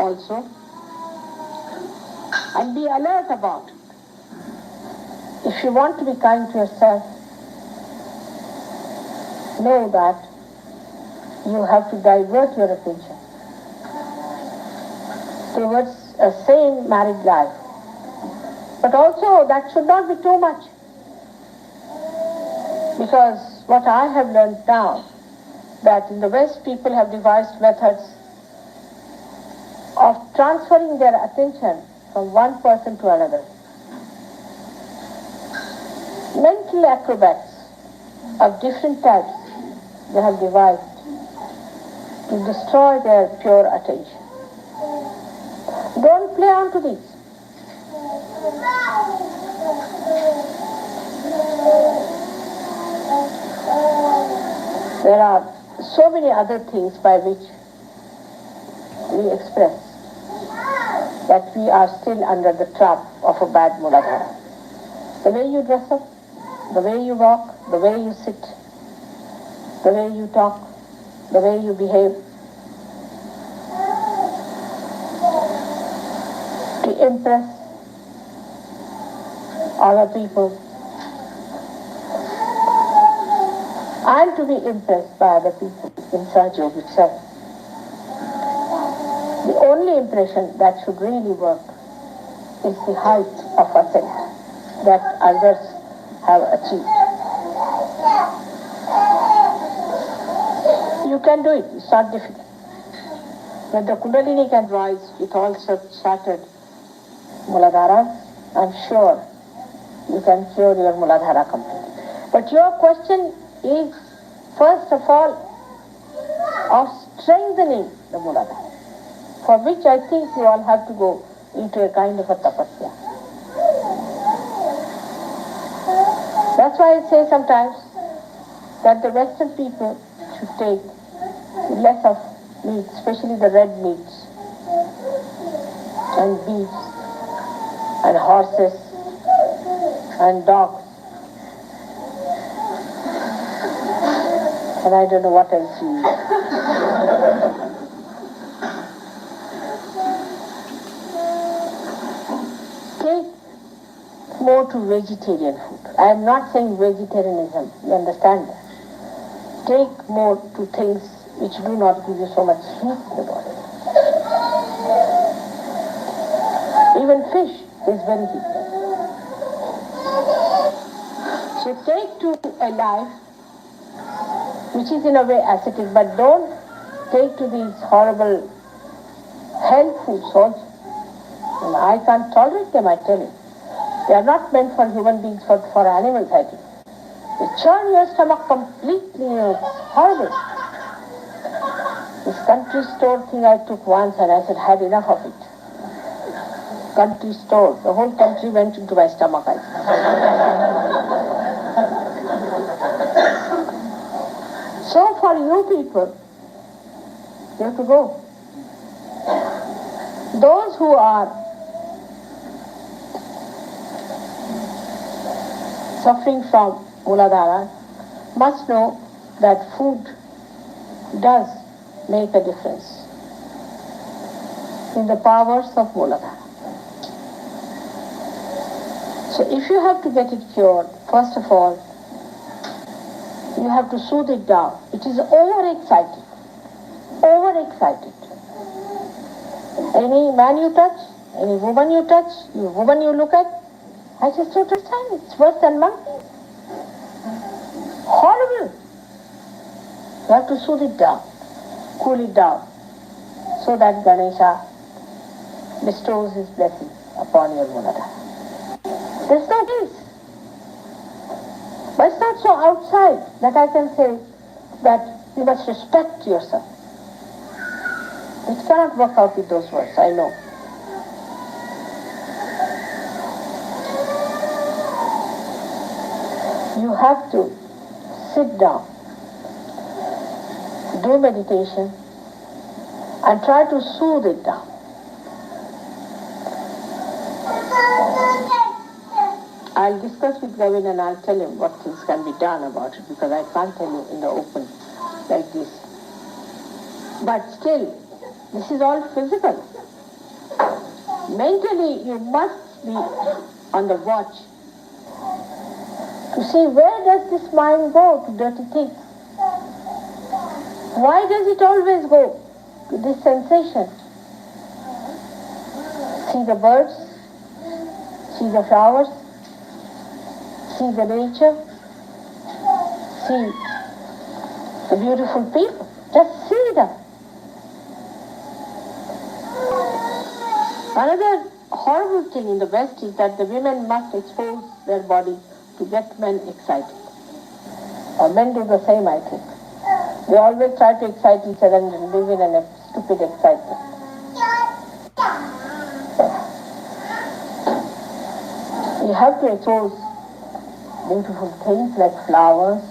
also, and be alert about it. If you want to be kind to yourself, know that you have to divert your attention towards a sane married life. But also that should not be too much. Because what I have learned now, that in the West people have devised methods of transferring their attention from one person to another. Mental acrobats of different types they have devised to destroy their pure attention. Don't play on to these. There are so many other things by which we express that we are still under the trap of a bad muladhara. The way you dress up, the way you walk, the way you sit, the way you talk, the way you behave, to impress other people and to be impressed by other people in Sahaja itself. The only impression that should really work is the height of ascent that others have achieved. You can do it, it's not difficult. When the Kundalini can rise with all such shattered muladharas, I'm sure you can cure your muladhara completely. But your question is, first of all, of strengthening the muladhara, for which I think you all have to go into a kind of a tapasya. That's why I say sometimes that the Western people should take less of meat, especially the red meats, and beef, and horses, and dogs, and I don't know what else you eat. Take more to vegetarian food. I am not saying vegetarianism, you understand that. Take more to things which do not give you so much heat in the body. Even fish is very heated. So take to a life which is in a way ascetic, but don't take to these horrible hell foods also. And I can't tolerate them, I tell you. They are not meant for human beings, for animals, I think. They churn your stomach completely, horrible. This country store thing I took once and I said, I had enough of it. Country store, the whole country went into my stomach, I think. So for you people, you have to go. Those who are suffering from muladhara must know that food does make a difference in the powers of muladhara. So if you have to get it cured, first of all, you have to soothe it down. It is overexcited. Overexcited. Any man you touch, any woman you touch, any woman you look at, I just don't understand. It's worse than monkey. Horrible. You have to soothe it down, cool it down, so that Ganesha bestows his blessing upon your muladhara. There's no peace. But it's not so outside that I can say that you must respect yourself. It cannot work out with those words, I know. You have to sit down, do meditation, and try to soothe it down. I'll discuss with Gavin and I'll tell him what things can be done about it, because I can't tell you in the open like this. But still, This is all physical. Mentally, you must be on the watch to see where does this mind go to dirty things. Why does it always go to this sensation? See the birds, see the flowers, see the nature, see the beautiful people. Just see them. Another horrible thing in the West is that the women must expose their body to get men excited. Or men do the same, I think. They always try to excite each other and live in a stupid excitement. You have to expose beautiful things like flowers,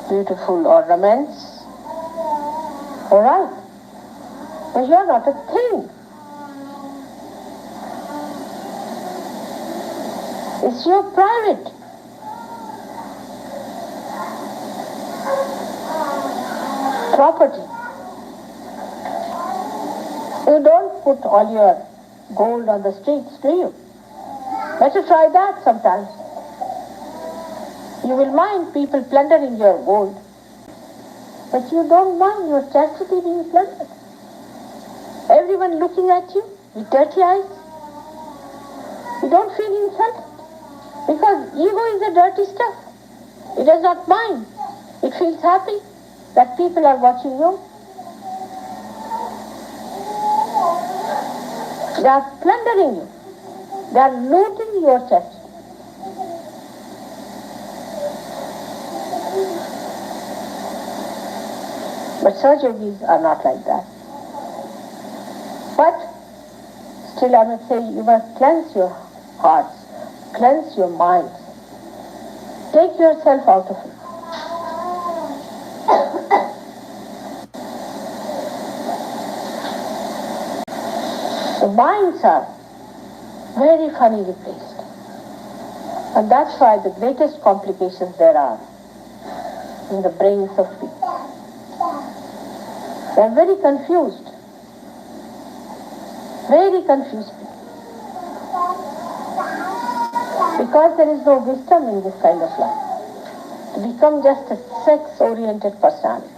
beautiful ornaments. All right. But you are not a thing. It's your private. Property. You don't put all your gold on the streets, do you? Better try that sometimes. You will mind people plundering your gold, but you don't mind your chastity being plundered. Everyone looking at you with dirty eyes. You don't feel insulted. Because ego is a dirty stuff. It does not mind. It feels happy that people are watching you. They are plundering you. They are looting your chest. But Sahaja yogis are not like that. But still I must say you must cleanse your hearts. Cleanse your mind. Take yourself out of it. The minds are very funnily placed. And that's why the greatest complications there are in the brains of people. They are very confused. Very confused people. Because there is no wisdom in this kind of life. To become just a sex-oriented personality.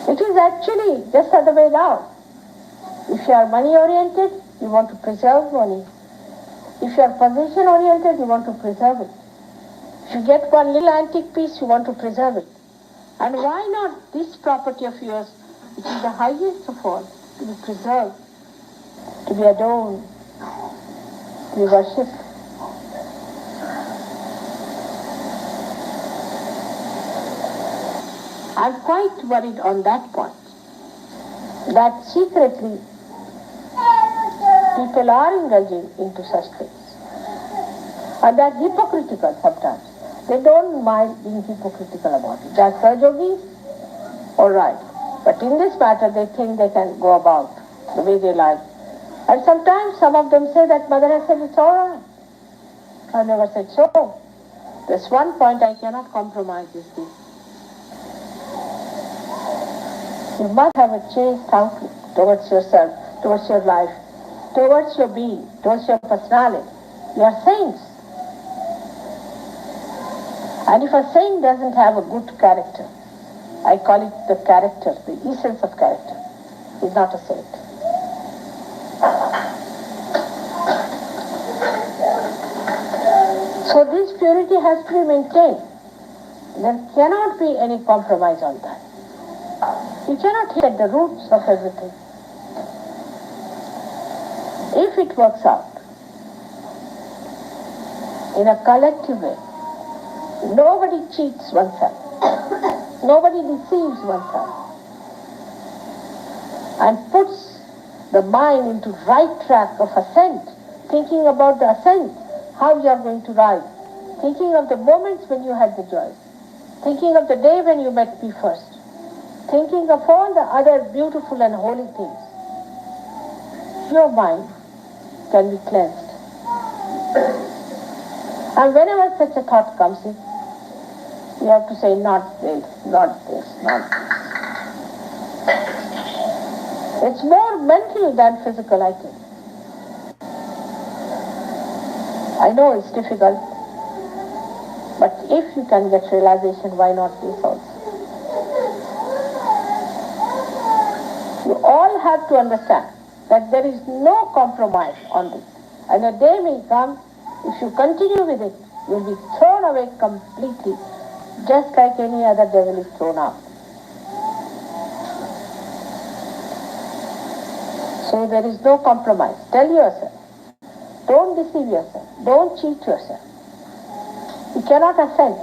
It is actually just the other way around. If you are money-oriented, you want to preserve money. If you are position-oriented, you want to preserve it. If you get one little antique piece, you want to preserve it. And why not this property of yours, which is the highest of all, to be preserved, to be adorned, to be worshipped? I'm quite worried on that point, that secretly people are indulging into such things. And they're hypocritical sometimes. They don't mind being hypocritical about it. They're Sahaja yogis, all right. But in this matter, they think they can go about the way they like. And sometimes some of them say that Mother has said it's all right. I never said so. There's one point I cannot compromise is this. You must have a chaste outlook towards yourself, towards your life, towards your being, towards your personality. You are saints. And if a saint doesn't have a good character, I call it the character, the essence of character, is not a saint. So this purity has to be maintained. There cannot be any compromise on that. You cannot hit at the roots of everything. If it works out in a collective way, nobody cheats oneself. Nobody deceives oneself. And puts the mind into right track of ascent, thinking about the ascent, how you are going to rise, thinking of the moments when you had the joy, thinking of the day when you met me first, thinking of all the other beautiful and holy things. Your mind can be cleansed. And whenever such a thought comes in, you have to say, not this, not this, not this. It's more mental than physical, I think. I know it's difficult, but if you can get realization, why not this also? You all have to understand that there is no compromise on this. And a day may come, if you continue with it, you'll be thrown away completely, just like any other devil is thrown out. So there is no compromise. Tell yourself. Don't deceive yourself. Don't cheat yourself. You cannot ascend.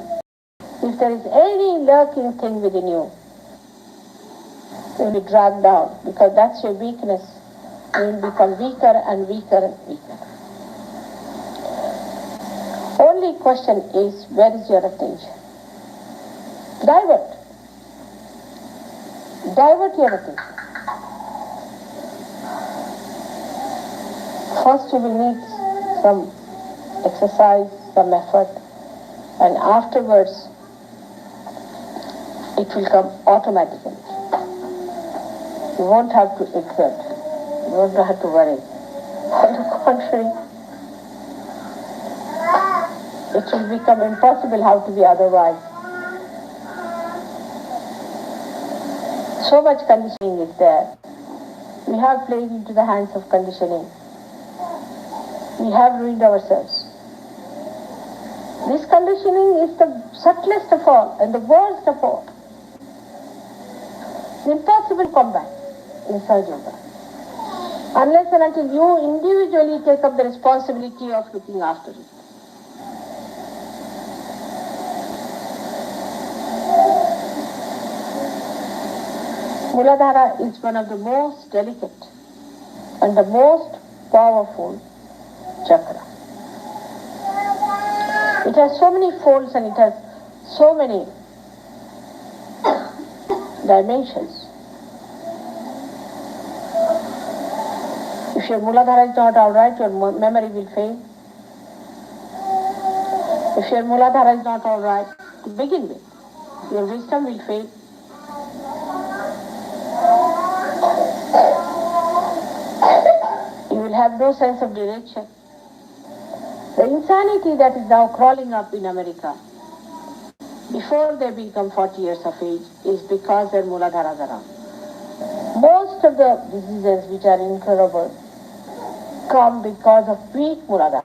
If there is any lurking thing within you, you will be dragged down, because that's your weakness. You will become weaker and weaker and weaker. Only question is, where is your attention? Divert. Divert your attention. First you will need some exercise, some effort, and afterwards it will come automatically. You won't have to exert. You won't have to worry. On the contrary, it will become impossible how to be otherwise. So much conditioning is there. We have played into the hands of conditioning. We have ruined ourselves. This conditioning is the subtlest of all and the worst of all. It's impossible to combat in Sahaja, unless and until you individually take up the responsibility of looking after it. Muladhara is one of the most delicate and the most powerful chakra. It has so many folds and it has so many dimensions. If your Mooladhara is not alright, your memory will fail. If your Mooladhara is not alright to begin with, your wisdom will fail. You will have no sense of direction. The insanity that is now crawling up in America, before they become 40 years of age, is because their Mooladharas are around. Most of the diseases which are incurable come because of weak Mooladhara.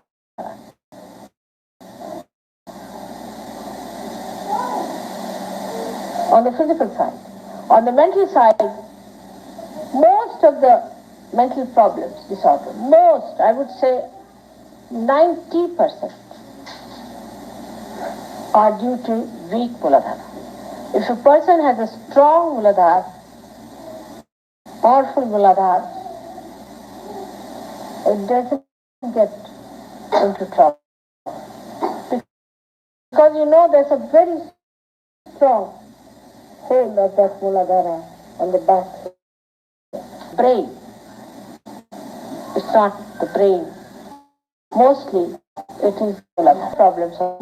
On the physical side. On the mental side, most of the mental problems, disorder, most, I would say 90% are due to weak Mooladhara. If a person has a strong Mooladhara, powerful Mooladhara, it doesn't get into trouble. Because you know there's a very strong hold of that Mooladhara on the back. Brain. It's not the brain. Mostly it is Mooladhara problems of